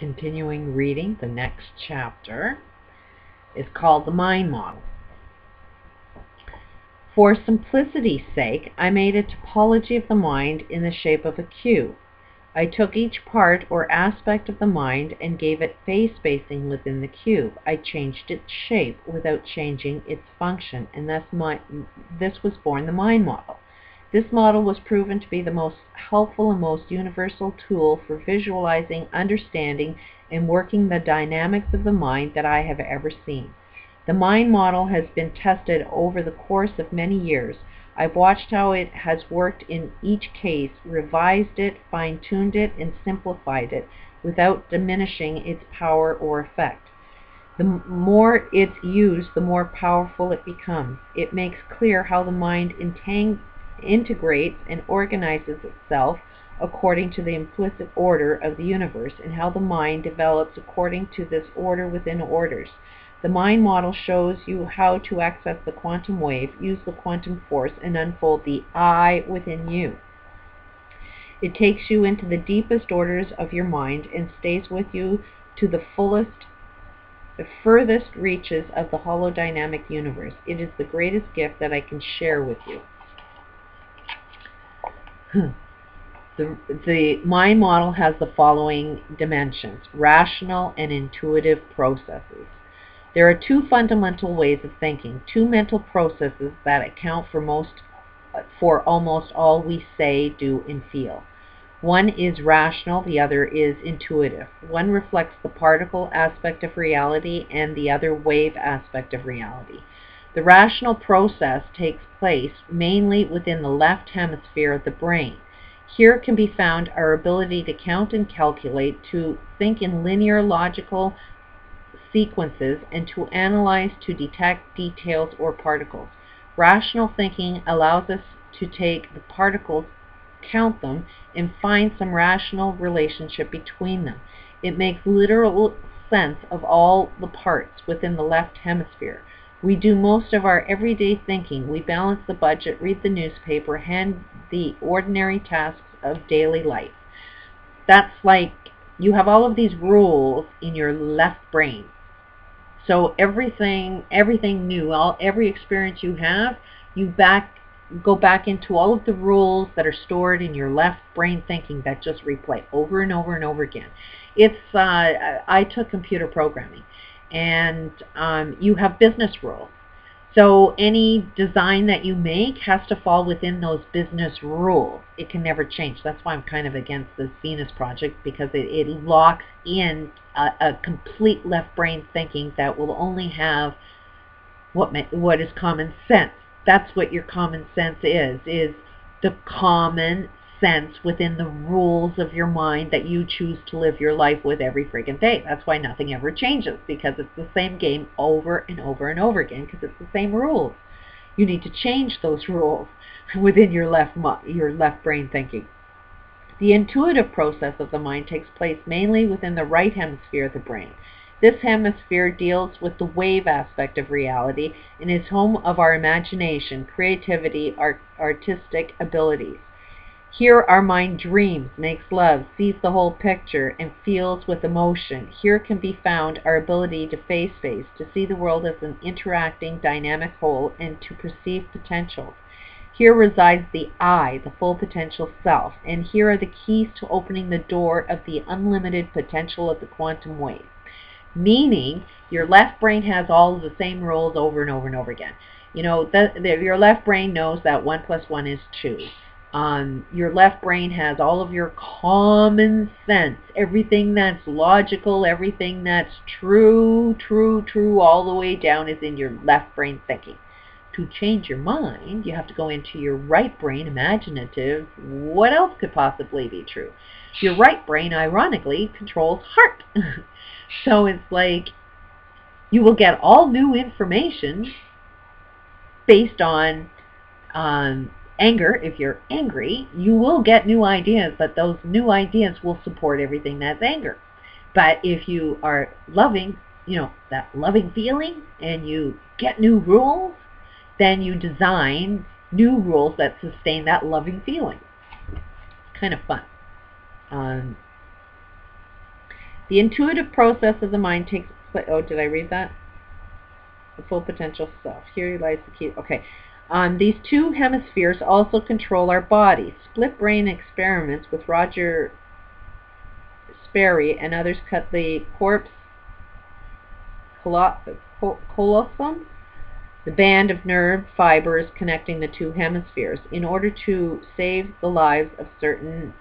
Continuing reading, the next chapter is called The Mind Model. For simplicity's sake, I made a topology of the mind in the shape of a cube. I took each part or aspect of the mind and gave it phase spacing within the cube. I changed its shape without changing its function, and this was born the mind model. This model was proven to be the most helpful and most universal tool for visualizing, understanding, and working the dynamics of the mind that I have ever seen. The mind model has been tested over the course of many years. I've watched how it has worked in each case, revised it, fine-tuned it, and simplified it without diminishing its power or effect. The more it's used, the more powerful it becomes. It makes clear how the mind integrates and organizes itself according to the implicit order of the universe, and how the mind develops according to this order within orders. The mind model shows you how to access the quantum wave, use the quantum force, and unfold the I within you. It takes you into the deepest orders of your mind and stays with you to the furthest reaches of the holodynamic universe. It is the greatest gift that I can share with you. The mind model has the following dimensions: rational and intuitive processes. There are two fundamental ways of thinking, two mental processes that account for almost all we say, do, and feel. One is rational, the other is intuitive. One reflects the particle aspect of reality and the other wave aspect of reality. The rational process takes place mainly within the left hemisphere of the brain. Here can be found our ability to count and calculate, to think in linear logical sequences, and to analyze, to detect details or particles. Rational thinking allows us to take the particles, count them, and find some rational relationship between them. It makes literal sense of all the parts within the left hemisphere. We do most of our everyday thinking. We balance the budget, read the newspaper, hand the ordinary tasks of daily life. That's like you have all of these rules in your left brain. So everything new, every experience you have, you go back into all of the rules that are stored in your left brain thinking that just replay over and over and over again. I took computer programming, and you have business rules. So any design that you make has to fall within those business rules. It can never change. That's why I'm kind of against this Venus project, because it locks in a complete left brain thinking that will only have what is common sense. That's what your common sense is the common sense within the rules of your mind that you choose to live your life with every friggin' day. That's why nothing ever changes, because it's the same game over and over and over again, because it's the same rules. You need to change those rules within your left brain thinking. The intuitive process of the mind takes place mainly within the right hemisphere of the brain. This hemisphere deals with the wave aspect of reality and is home of our imagination, creativity, artistic abilities. Here our mind dreams, makes love, sees the whole picture, and feels with emotion. Here can be found our ability to phase space, to see the world as an interacting, dynamic whole, and to perceive potential. Here resides the I, the full potential self, and here are the keys to opening the door of the unlimited potential of the quantum wave. Meaning, your left brain has all of the same rules over and over and over again. You know, your left brain knows that 1 + 1 is 2. Your left brain has all of your common sense, everything that's logical, everything that's true, all the way down is in your left brain thinking. To change your mind, you have to go into your right brain, imaginative. What else could possibly be true? Your right brain, ironically, controls heart. So it's like you will get all new information based on anger. If you're angry, you will get new ideas, but those new ideas will support everything that's anger. But if you are loving, that loving feeling, and you get new rules, then you design new rules that sustain that loving feeling. Kind of fun. The intuitive process of the mind takes place. Oh, did I read that? The full potential self. Here lies the key. Okay. These two hemispheres also control our body. Split brain experiments with Roger Sperry and others cut the corpus callosum, the band of nerve fibers connecting the two hemispheres, in order to save the lives of certain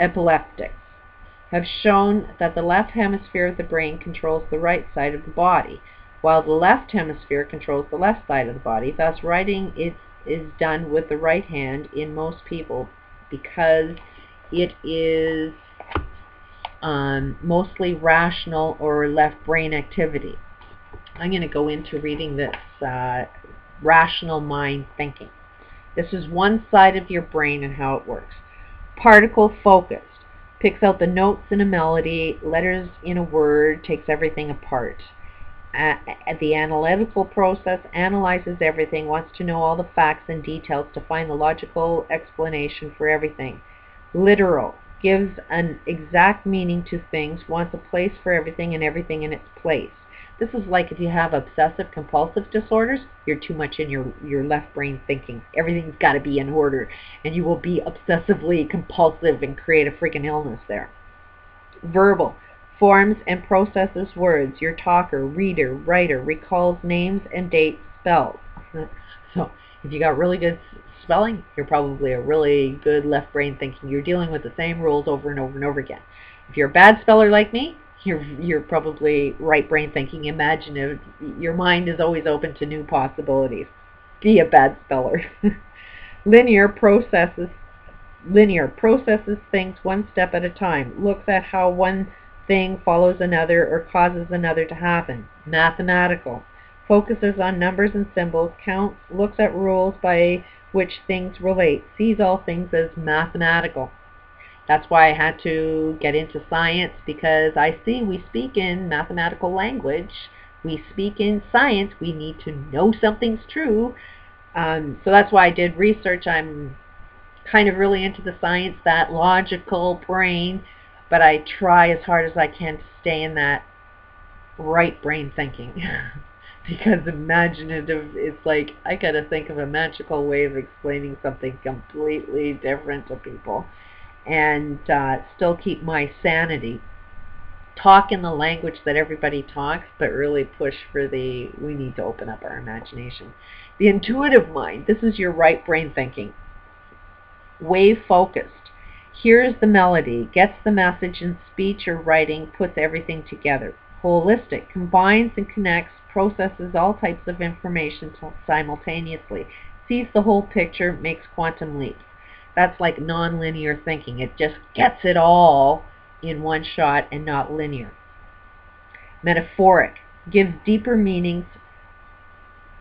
epileptics, have shown that the left hemisphere of the brain controls the right side of the body, while the left hemisphere controls the left side of the body. Thus, writing is done with the right hand in most people because it is mostly rational or left brain activity. I'm going to go into reading this rational mind thinking. This is one side of your brain and how it works. Particle focused. Picks out the notes in a melody, letters in a word, takes everything apart. The analytical process analyzes everything, wants to know all the facts and details to find the logical explanation for everything. Literal. Gives an exact meaning to things, wants a place for everything and everything in its place. This is like if you have obsessive compulsive disorders, you're too much in your left brain thinking. Everything's got to be in order, and you will be obsessively compulsive and create a freaking illness there. Verbal. Forms and processes words. Your talker, reader, writer, recalls names and dates, spells. So if you got really good spelling, you're probably a really good left brain thinking. You're dealing with the same rules over and over and over again. If you're a bad speller like me, you're probably right brain thinking, imaginative. Your mind is always open to new possibilities. Be a bad speller. Linear processes things one step at a time. Looks at how one thing follows another or causes another to happen. Mathematical. Focuses on numbers and symbols, counts, looks at rules by which things relate, sees all things as mathematical. That's why I had to get into science, because I see we speak in mathematical language. We speak in science. We need to know something's true. So that's why I did research. I'm kind of really into the science, that logical brain, but I try as hard as I can to stay in that right brain thinking. Because imaginative, it's like I gotta think of a magical way of explaining something completely different to people and still keep my sanity. Talk in the language that everybody talks, but really push for we need to open up our imagination. The intuitive mind, this is your right brain thinking. Wave focused. Hears the melody, gets the message in speech or writing, puts everything together. Holistic, combines and connects, processes all types of information simultaneously, sees the whole picture, makes quantum leaps. That's like non-linear thinking. It just gets it all in one shot and not linear. Metaphoric, gives deeper meanings,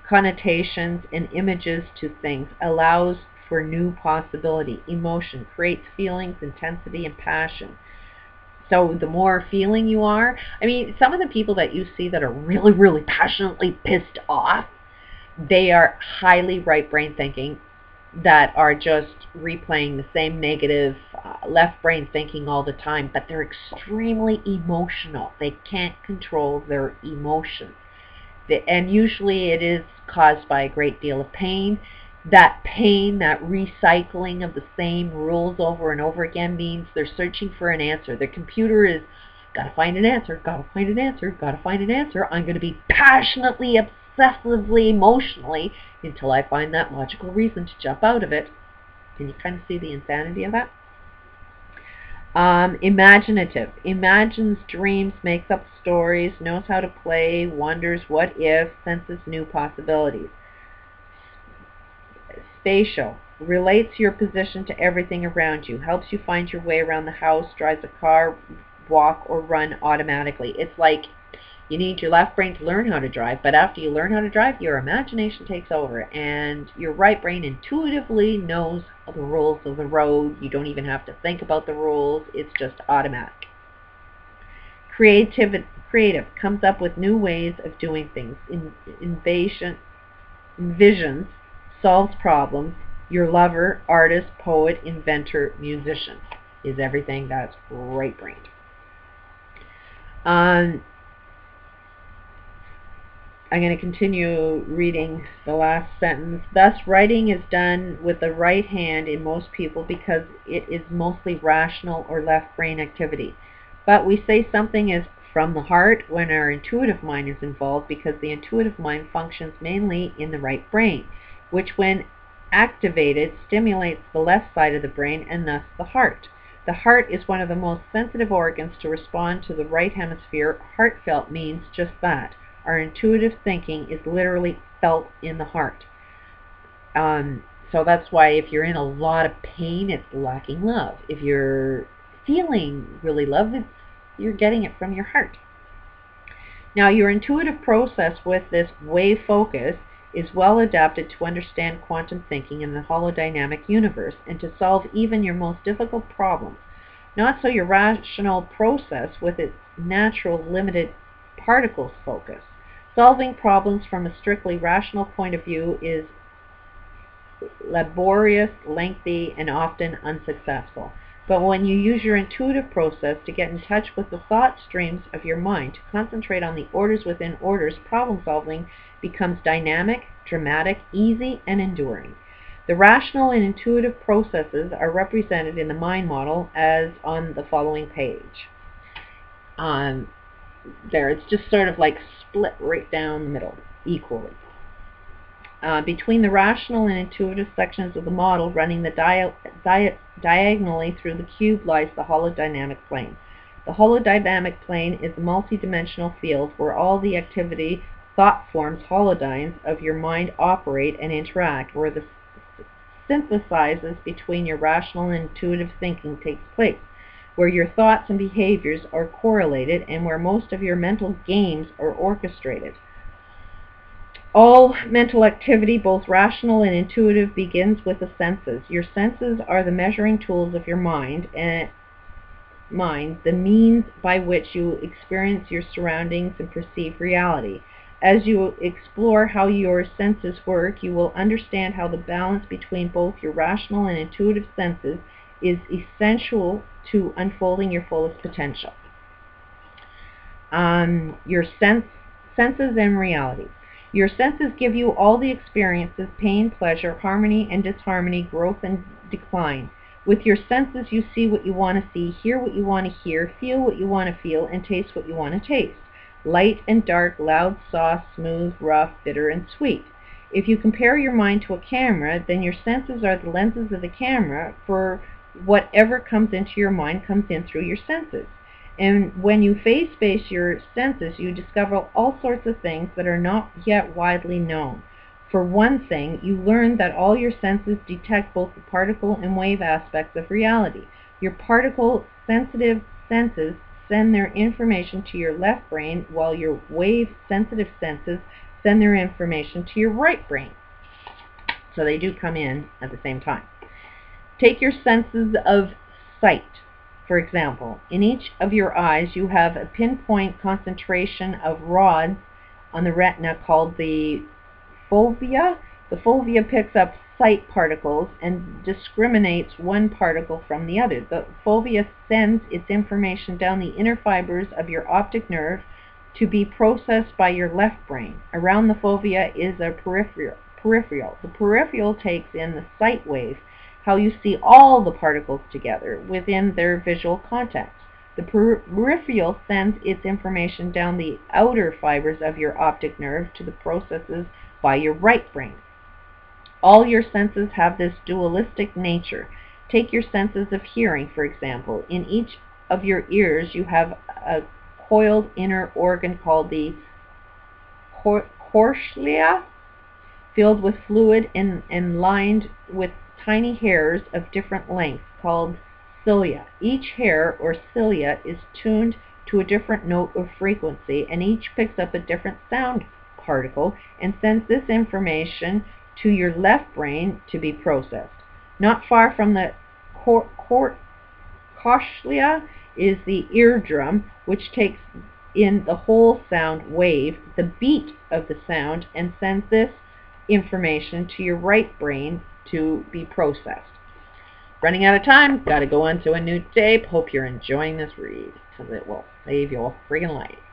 connotations, and images to things, allows for new possibility. Emotion, creates feelings, intensity, and passion. So the more feeling you are, I mean, some of the people that you see that are really, really passionately pissed off, they are highly right brain thinking, that are just replaying the same negative left brain thinking all the time, but they're extremely emotional. They can't control their emotions. And usually it is caused by a great deal of pain. That pain, that recycling of the same rules over and over again, means they're searching for an answer. Their computer is, gotta find an answer, gotta find an answer, gotta find an answer. I'm going to be passionately, obsessively, emotionally until I find that logical reason to jump out of it. Can you kind of see the insanity of that? Imaginative. Imagines dreams, makes up stories, knows how to play, wonders what if, senses new possibilities. Spatial. Relates your position to everything around you, helps you find your way around the house, drives a car, walk, or run automatically. It's like you need your left brain to learn how to drive, but after you learn how to drive, your imagination takes over, and your right brain intuitively knows the rules of the road. You don't even have to think about the rules. It's just automatic. Creative, comes up with new ways of doing things. Envisions, solves problems. Your lover, artist, poet, inventor, musician is everything that's right brained. I'm going to continue reading the last sentence. Thus, writing is done with the right hand in most people because it is mostly rational or left brain activity. But we say something is from the heart when our intuitive mind is involved because the intuitive mind functions mainly in the right brain, which when activated stimulates the left side of the brain and thus the heart. The heart is one of the most sensitive organs to respond to the right hemisphere. Heartfelt means just that. Our intuitive thinking is literally felt in the heart. So that's why if you're in a lot of pain, it's lacking love. If you're feeling really love, you're getting it from your heart. Now, your intuitive process with this wave focus is well adapted to understand quantum thinking in the holodynamic universe and to solve even your most difficult problems. Not so your rational process with its natural limited particles focus. Solving problems from a strictly rational point of view is laborious, lengthy, and often unsuccessful. But when you use your intuitive process to get in touch with the thought streams of your mind, to concentrate on the orders within orders, problem solving becomes dynamic, dramatic, easy, and enduring. The rational and intuitive processes are represented in the mind model as on the following page. There, it's just sort of like split right down the middle equally. Between the rational and intuitive sections of the model running diagonally through the cube lies the holodynamic plane. The holodynamic plane is a multidimensional field where all the activity, thought forms, holodynes of your mind operate and interact, where the synthesis between your rational and intuitive thinking takes place, where your thoughts and behaviors are correlated, and where most of your mental games are orchestrated. All mental activity, both rational and intuitive, begins with the senses. Your senses are the measuring tools of your mind, the means by which you experience your surroundings and perceive reality. As you explore how your senses work, you will understand how the balance between both your rational and intuitive senses is essential to unfolding your fullest potential. Your senses and reality. Your senses give you all the experiences, pain, pleasure, harmony and disharmony, growth and decline. With your senses, you see what you want to see, hear what you want to hear, feel what you want to feel, and taste what you want to taste. Light and dark, loud, soft, smooth, rough, bitter, and sweet. If you compare your mind to a camera, then your senses are the lenses of the camera, for whatever comes into your mind comes in through your senses. And when you face your senses, you discover all sorts of things that are not yet widely known. For one thing, you learn that all your senses detect both the particle and wave aspects of reality. Your particle-sensitive senses send their information to your left brain, while your wave-sensitive senses send their information to your right brain. So they do come in at the same time. Take your senses of sight. For example, in each of your eyes you have a pinpoint concentration of rods on the retina called the fovea. The fovea picks up sight particles and discriminates one particle from the other. The fovea sends its information down the inner fibers of your optic nerve to be processed by your left brain. Around the fovea is a peripheral. The peripheral takes in the sight wave, how you see all the particles together within their visual context. The peripheral sends its information down the outer fibers of your optic nerve to the processes by your right brain. All your senses have this dualistic nature. Take your senses of hearing, for example. In each of your ears you have a coiled inner organ called the cochlea, filled with fluid and lined with tiny hairs of different lengths called cilia. Each hair or cilia is tuned to a different note or frequency, and each picks up a different sound particle and sends this information to your left brain to be processed. Not far from the cochlea is the eardrum, which takes in the whole sound wave, the beat of the sound, and sends this information to your right brain to be processed. Running out of time, got to go on to a new tape. Hope you're enjoying this read. because it will save your friggin' life.